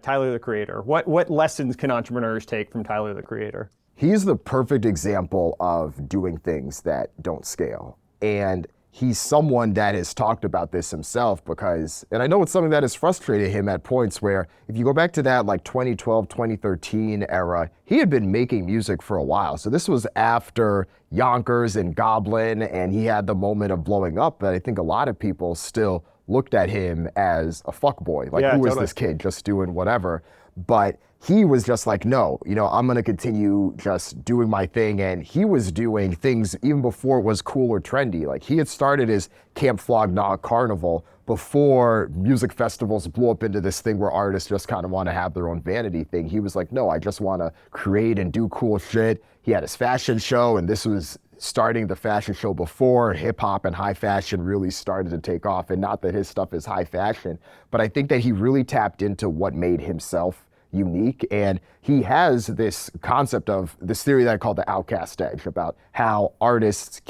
Tyler, the Creator. What lessons can entrepreneurs take from Tyler, the Creator? He's the perfect example of doing things that don't scale. And he's someone that has talked about this himself because, and I know it's something that has frustrated him at points where, if you go back to that like 2012, 2013 era, he had been making music for a while. So this was after Yonkers and Goblin, and he had the moment of blowing up. But I think a lot of people still looked at him as a fuckboy. Like, who is this kid just doing whatever? But he was just like, no, I'm going to continue just doing my thing. And he was doing things even before it was cool or trendy. Like, he had started his Camp Flog Gnaw Carnival before music festivals blew up into this thing where artists just kind of want to have their own vanity thing. He was like, no, I just want to create and do cool shit. He had his fashion show, and this was starting the fashion show before hip hop and high fashion really started to take off. And not that his stuff is high fashion, but I think that he really tapped into what made himself unique. And he has this concept of this theory that I call the outcast edge, about how artists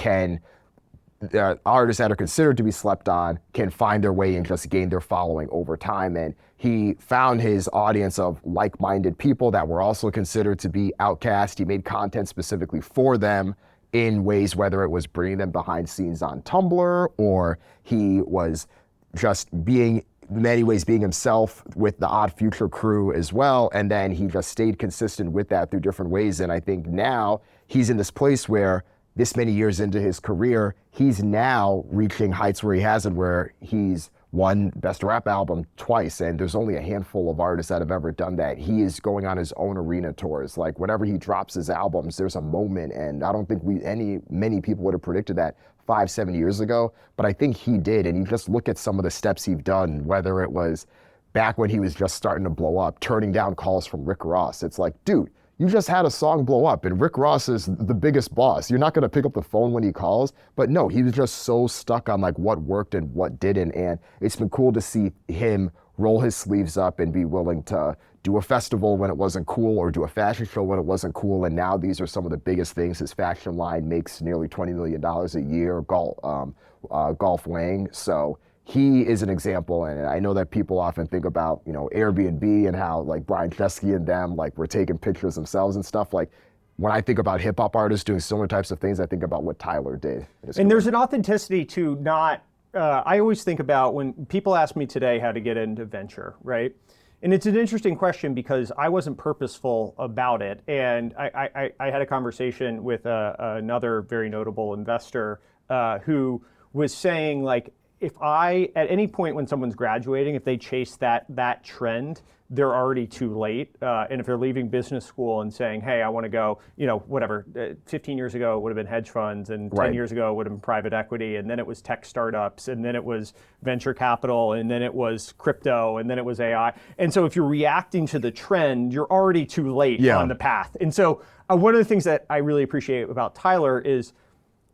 that are considered to be slept on can find their way and just gain their following over time. And he found his audience of like-minded people that were also considered to be outcast. He made content specifically for them in ways, whether it was bringing them behind scenes on Tumblr, or he was just being, in many ways, being himself with the Odd Future crew as well. And then he just stayed consistent with that through different ways. And I think now he's in this place where, this many years into his career, he's now reaching heights where he hasn't, where he's won Best Rap Album twice, and there's only a handful of artists that have ever done that. He is going on his own arena tours. Like, whenever he drops his albums, there's a moment, and I don't think many people would have predicted that 5-7 years ago, but I think he did. And you just look at some of the steps he's done, whether it was back when he was just starting to blow up, turning down calls from Rick Ross. It's like, dude, you just had a song blow up, and Rick Ross is the biggest boss. You're not gonna pick up the phone when he calls. But no, he was just so stuck on like what worked and what didn't. And it's been cool to see him roll his sleeves up and be willing to do a festival when it wasn't cool, or do a fashion show when it wasn't cool. And now these are some of the biggest things. His fashion line makes nearly $20 million a year, Golf Wang. So he is an example. And I know that people often think about, Airbnb and how like Brian Chesky and them like were taking pictures themselves and stuff. Like, when I think about hip hop artists doing similar types of things, I think about what Tyler did. And there's an authenticity to not, I always think about when people ask me today how to get into venture, right? And it's an interesting question because I wasn't purposeful about it. And I had a conversation with another very notable investor who was saying, like, if at any point when someone's graduating, if they chase that trend, they're already too late. And if they're leaving business school and saying, hey, I want to go, 15 years ago, it would have been hedge funds, and 10 years ago, it would have been private equity, and then it was tech startups, and then it was venture capital, and then it was crypto, and then it was AI. And so if you're reacting to the trend, you're already too late on the path. And so one of the things that I really appreciate about Tyler is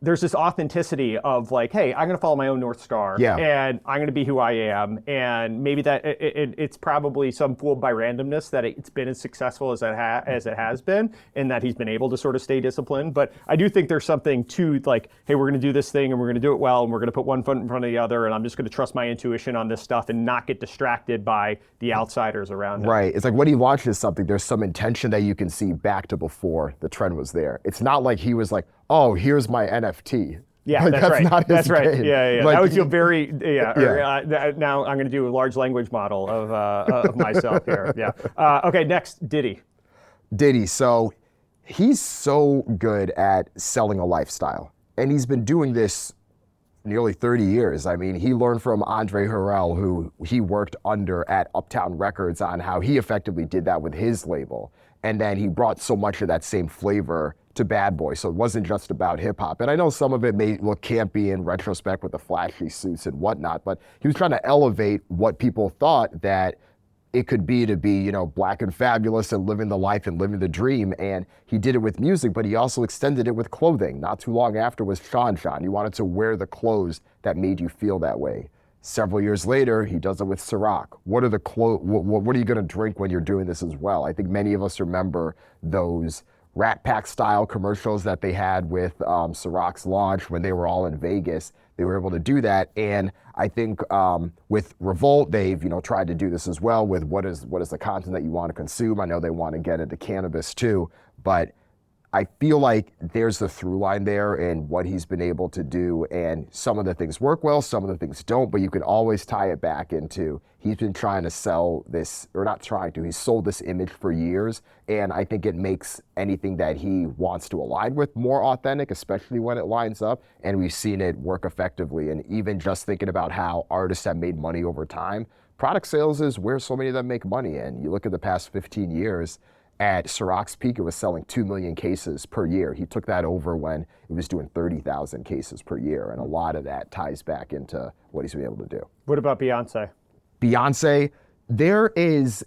there's this authenticity of like, hey, I'm going to follow my own North Star, and I'm going to be who I am. And maybe that it's probably some fooled by randomness that it's been as successful as it has been, and that he's been able to sort of stay disciplined. But I do think there's something to like, hey, we're going to do this thing, and we're going to do it well, and we're going to put one foot in front of the other, and I'm just going to trust my intuition on this stuff and not get distracted by the outsiders around him. Right. It's like when he launches something, there's some intention that you can see back to before the trend was there. It's not like he was like, oh, here's my NFT. Yeah, like, that's right. Not his that's right. game. Yeah. Like, that would feel very, now I'm going to do a large language model of myself here. Yeah. Okay, next, Diddy. So he's so good at selling a lifestyle. And he's been doing this nearly 30 years. I mean, he learned from Andre Harrell, who he worked under at Uptown Records, on how he effectively did that with his label. And then he brought so much of that same flavor to Bad Boy. So it wasn't just about hip hop. And I know some of it may look campy in retrospect with the flashy suits and whatnot, but he was trying to elevate what people thought that it could be to be, black and fabulous and living the life and living the dream. And he did it with music, but he also extended it with clothing. Not too long after was Sean. You wanted to wear the clothes that made you feel that way. Several years later, he does it with Ciroc. What are you going to drink when you're doing this as well? I think many of us remember those Rat Pack style commercials that they had with Ciroc's launch when they were all in Vegas. They were able to do that, and I think with Revolt, they've tried to do this as well with what is the content that you want to consume. I know they want to get into cannabis too, but I feel like there's the through line there in what he's been able to do, and some of the things work well, some of the things don't, but you can always tie it back into he's been trying to sell this, or not trying to, he's sold this image for years, and I think it makes anything that he wants to align with more authentic, especially when it lines up, and we've seen it work effectively. And even just thinking about how artists have made money over time, product sales is where so many of them make money, and you look at the past 15 years, at Ciroc's peak, it was selling 2 million cases per year. He took that over when it was doing 30,000 cases per year. And a lot of that ties back into what he's been able to do. What about Beyonce? Beyonce, there is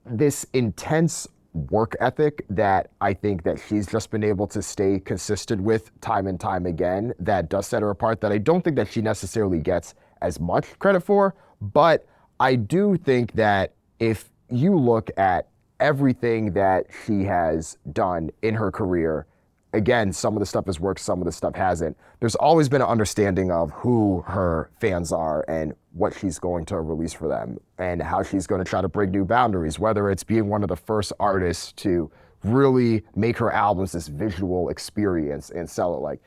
this intense work ethic that I think that she's just been able to stay consistent with time and time again that does set her apart, that I don't think that she necessarily gets as much credit for. But I do think that if you look at everything that she has done in her career, again, some of the stuff has worked, some of the stuff hasn't. There's always been an understanding of who her fans are and what she's going to release for them and how she's going to try to break new boundaries, whether it's being one of the first artists to really make her albums this visual experience and sell it. Like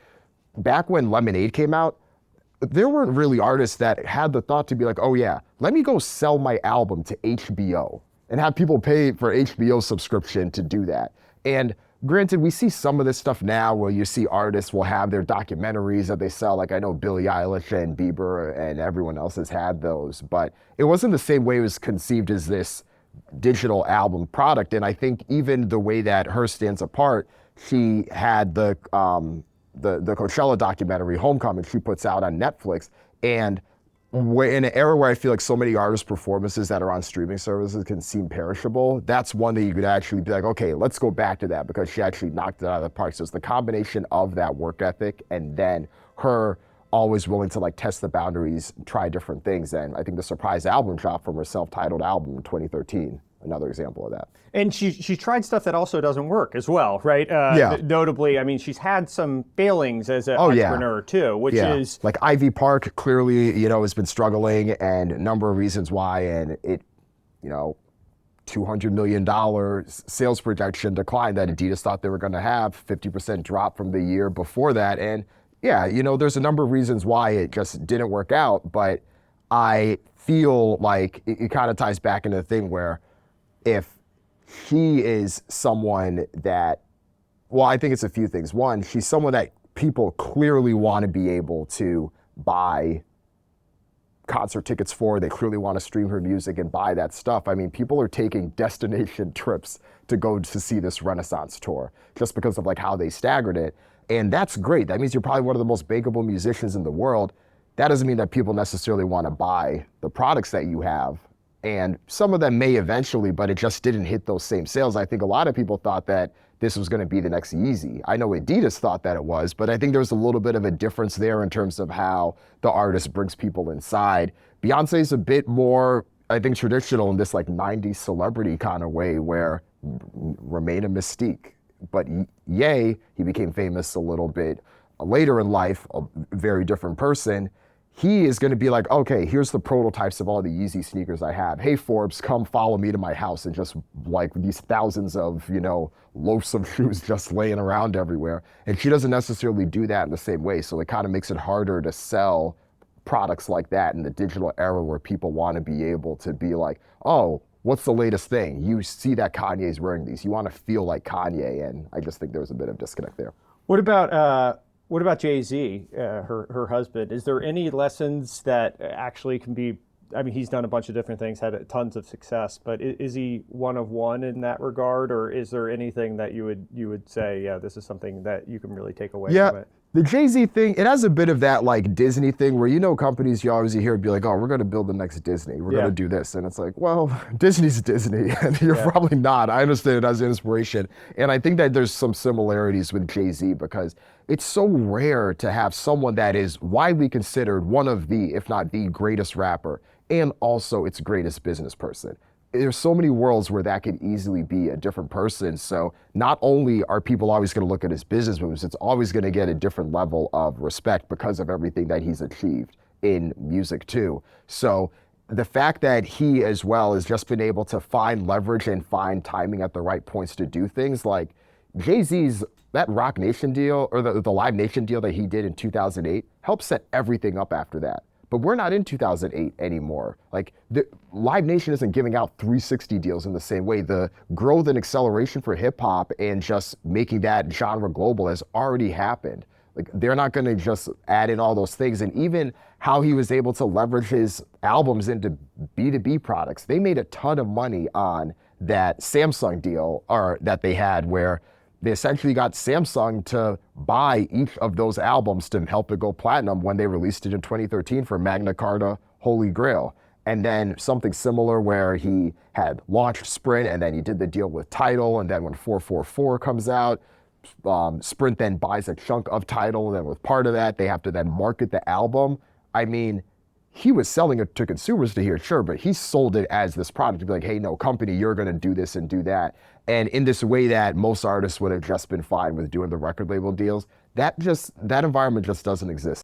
back when Lemonade came out, there weren't really artists that had the thought to be like, oh yeah, let me go sell my album to HBO and have people pay for HBO subscription to do that. And granted, we see some of this stuff now where you see artists will have their documentaries that they sell. Like I know Billie Eilish and Bieber and everyone else has had those, but it wasn't the same way it was conceived as this digital album product. And I think even the way that her stands apart, she had the Coachella documentary, Homecoming, she puts out on Netflix. And we're in an era where I feel like so many artist performances that are on streaming services can seem perishable. That's one that you could actually be like, okay, let's go back to that because she actually knocked it out of the park. So it's the combination of that work ethic and then her always willing to like test the boundaries, try different things. And I think the surprise album drop from her self-titled album in 2013, another example of that. And she's tried stuff that also doesn't work as well, right? Yeah. Notably, I mean, she's had some failings as an entrepreneur too, which is... Like Ivy Park clearly, has been struggling and a number of reasons why, and it, $200 million sales projection decline that Adidas thought they were gonna have, 50% drop from the year before that. And yeah, there's a number of reasons why it just didn't work out, but I feel like it kind of ties back into the thing where if she is someone that, well, I think it's a few things. One, she's someone that people clearly want to be able to buy concert tickets for. They clearly want to stream her music and buy that stuff. I mean, people are taking destination trips to go to see this Renaissance tour just because of like how they staggered it. And that's great. That means you're probably one of the most bankable musicians in the world. That doesn't mean that people necessarily want to buy the products that you have. And some of them may eventually, but it just didn't hit those same sales. I think a lot of people thought that this was going to be the next Yeezy. I know Adidas thought that it was, but I think there's a little bit of a difference there in terms of how the artist brings people inside. Beyonce's a bit more, I think, traditional in this like 90s celebrity kind of way where remain a mystique. But Ye, he became famous a little bit later in life, a very different person. He is going to be like, okay, here's the prototypes of all the Yeezy sneakers I have. Hey, Forbes, come follow me to my house, and just like these thousands of, loafs of shoes just laying around everywhere. And she doesn't necessarily do that in the same way. So it kind of makes it harder to sell products like that in the digital era where people want to be able to be like, oh, what's the latest thing? You see that Kanye's wearing these. You want to feel like Kanye. And I just think there was a bit of disconnect there. What about Jay-Z, her husband? Is there any lessons that actually can be, I mean, he's done a bunch of different things, had tons of success, but is he one of one in that regard? Or is there anything that you would say, yeah, this is something that you can really take away from it? The Jay-Z thing, it has a bit of that like Disney thing where companies you always hear be like, oh, we're going to build the next Disney. We're going to do this. And it's like, well, Disney's Disney. And you're probably not. I understand it as an inspiration. And I think that there's some similarities with Jay-Z because it's so rare to have someone that is widely considered one of the, if not the greatest rapper, and also its greatest business person. there's so many worlds where that could easily be a different person. So not only are people always going to look at his business moves, it's always going to get a different level of respect because of everything that he's achieved in music too. So the fact that he as well has just been able to find leverage and find timing at the right points to do things, like Jay-Z's, that Rock Nation deal, or the Live Nation deal that he did in 2008 helped set everything up after that. But we're not in 2008 anymore. Like, the Live Nation isn't giving out 360 deals in the same way. The growth and acceleration for hip hop and just making that genre global has already happened. Like, they're not gonna just add in all those things. And even how he was able to leverage his albums into B2B products. They made a ton of money on that Samsung deal, or that they had, where they essentially got Samsung to buy each of those albums to help it go platinum when they released it in 2013 for Magna Carta Holy Grail. And then something similar where he had launched Sprint, and then he did the deal with Tidal, and then when 444 comes out, Sprint then buys a chunk of Tidal, and then with part of that, they have to then market the album. I mean, he was selling it to consumers to hear, sure, but he sold it as this product to be like, hey, no, company, you're gonna do this and do that. And in this way that most artists would have just been fine with doing the record label deals, that environment just doesn't exist.